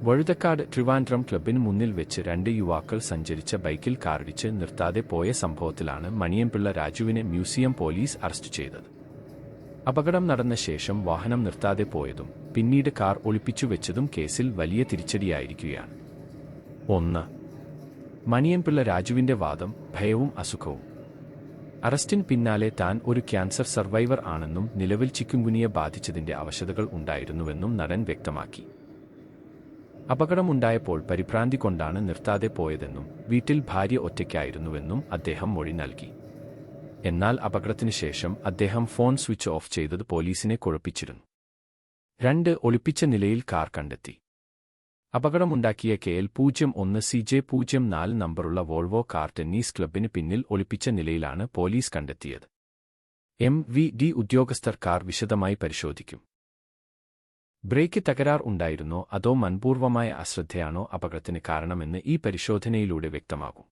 വഴുതക്കാട് ട്രിവാൻഡ്രം ക്ലബ്ബിന് മുന്നിൽ വെച്ച് 2 യുവാക്കൾ സഞ്ചരിച്ച ബൈക്കിൽ കാറിടിച്ച് നിർത്താതെ പോയ സംഭവത്തിലാണ് മണിയംപിള്ള രാജുവിനെ മ്യൂസിയം പോലീസ് അറസ്റ്റ് ചെയ്തത്. അപകടം നടന്ന ശേഷം വാഹനം നിർത്താതെ പോയതും പിന്നീട് കാർ ഒളിപ്പിച്ചുവെച്ചതും കേസിൽ വലിയ തിരിച്ചടിയായിരിക്കുകയാണ്. 1. മണിയംപിള്ള രാജുവിന്റെ വാദം, ഭയവും അസുഖവും. അറസ്റ്റിന് പിന്നാലെ താൻ ഒരു ക്യാൻസർ സർവൈവർ ആണെന്നും നിലവിൽ ചിക്കുൻഗുനിയ ബാധിച്ചതിന്റെ അവശതകൾ ഉണ്ടായിരുന്നുവെന്നും നടൻ വ്യക്തമാക്കി. അപകടമുണ്ടായപ്പോൾ പരിഭ്രാന്തി കൊണ്ടാണ് നിർത്താതെ പോയതെന്നും വീട്ടിൽ ഭാര്യ ഒറ്റയ്ക്കായിരുന്നുവെന്നും അദ്ദേഹം മൊഴി നൽകി. എന്നാൽ അപകടത്തിനു ശേഷം അദ്ദേഹം ഫോൺ സ്വിച്ച് ഓഫ് ചെയ്തത് പോലീസിനെ കുഴപ്പിച്ചിരുന്നു. 2. ഒളിപ്പിച്ച നിലയിൽ കാർ കണ്ടെത്തി. അപകടമുണ്ടാക്കിയ KL01 CJ04 നമ്പറുള്ള വോൾവോ കാർ ടെന്നീസ് ക്ലബ്ബിന് പിന്നിൽ ഒളിപ്പിച്ച നിലയിലാണ് പോലീസ് കണ്ടെത്തിയത്. MVD ഉദ്യോഗസ്ഥർ കാർ വിശദമായി പരിശോധിക്കും. ബ്രേക്ക് തകരാർ ഉണ്ടായിരുന്നോ അതോ മനഃപൂർവമായ അശ്രദ്ധയാണോ അപകടത്തിന് കാരണമെന്ന് ഈ പരിശോധനയിലൂടെ വ്യക്തമാകും.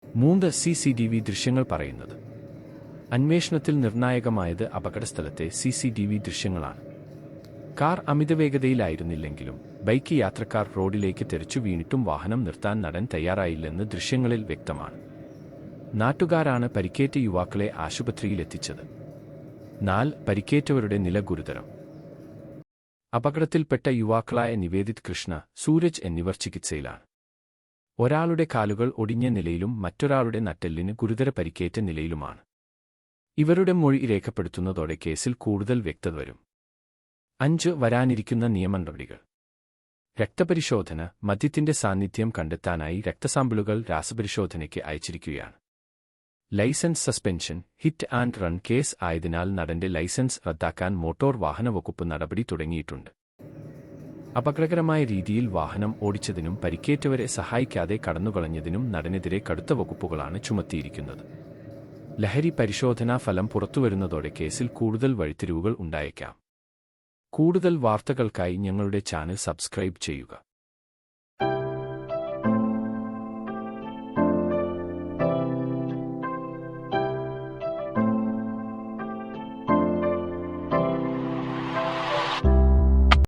3. CCTV ദൃശ്യങ്ങൾ പറയുന്നത്. അന്വേഷണത്തിൽ നിർണായകമായത് അപകടസ്ഥലത്തെ CCTV ദൃശ്യങ്ങളാണ്. കാർ അമിതവേഗതയിലായിരുന്നില്ലെങ്കിലും ബൈക്ക് യാത്രക്കാർ റോഡിലേക്ക് തെറിച്ചു വീണിട്ടും വാഹനം നിർത്താൻ നടൻ തയ്യാറായില്ലെന്ന് ദൃശ്യങ്ങളിൽ വ്യക്തമാണ്. നാട്ടുകാരാണ് പരിക്കേറ്റ യുവാക്കളെ ആശുപത്രിയിലെത്തിച്ചത്. 4. പരിക്കേറ്റവരുടെ നില ഗുരുതരം. അപകടത്തിൽപ്പെട്ട യുവാക്കളായ നിവേദിത് കൃഷ്ണ, സൂരജ് എന്നിവർ ചികിത്സയിലാണ്. ഒരാളുടെ കാലുകൾ ഒടിഞ്ഞ നിലയിലും മറ്റൊരാളുടെ നട്ടെല്ലിന് ഗുരുതര പരിക്കേറ്റ നിലയിലുമാണ്. ഇവരുടെ മൊഴി രേഖപ്പെടുത്തുന്നതോടെ കേസിൽ കൂടുതൽ വ്യക്തത വരും. 5. വരാനിരിക്കുന്ന നിയമനടപടികൾ. രക്തപരിശോധന. മദ്യത്തിന്റെ സാന്നിധ്യം കണ്ടെത്താനായി രക്തസാമ്പിളുകൾ രാസപരിശോധനയ്ക്ക് അയച്ചിരിക്കുകയാണ്. License suspension. Hit and run case ആയതിനാൽ നടന്റെ ലൈസൻസ് റദ്ദാക്കാൻ മോട്ടോർ വാഹന വകുപ്പ് നടപടി തുടങ്ങിയിട്ടുണ്ട്. അപകടകരമായ രീതിയിൽ വാഹനം ഓടിച്ചതിനും പരിക്കേറ്റവരെ സഹായിക്കാതെ കടന്നുകളഞ്ഞതിനും നടനെതിരെ കടുത്ത വകുപ്പുകളാണ് ചുമത്തിയിരിക്കുന്നത്. ലഹരി പരിശോധനാ ഫലം പുറത്തുവരുന്നതോടെ കേസിൽ കൂടുതൽ വഴിത്തിരിവുകൾ ഉണ്ടായേക്കാം. കൂടുതൽ വാർത്തകൾക്കായി ഞങ്ങളുടെ ചാനൽ സബ്സ്ക്രൈബ് ചെയ്യുക.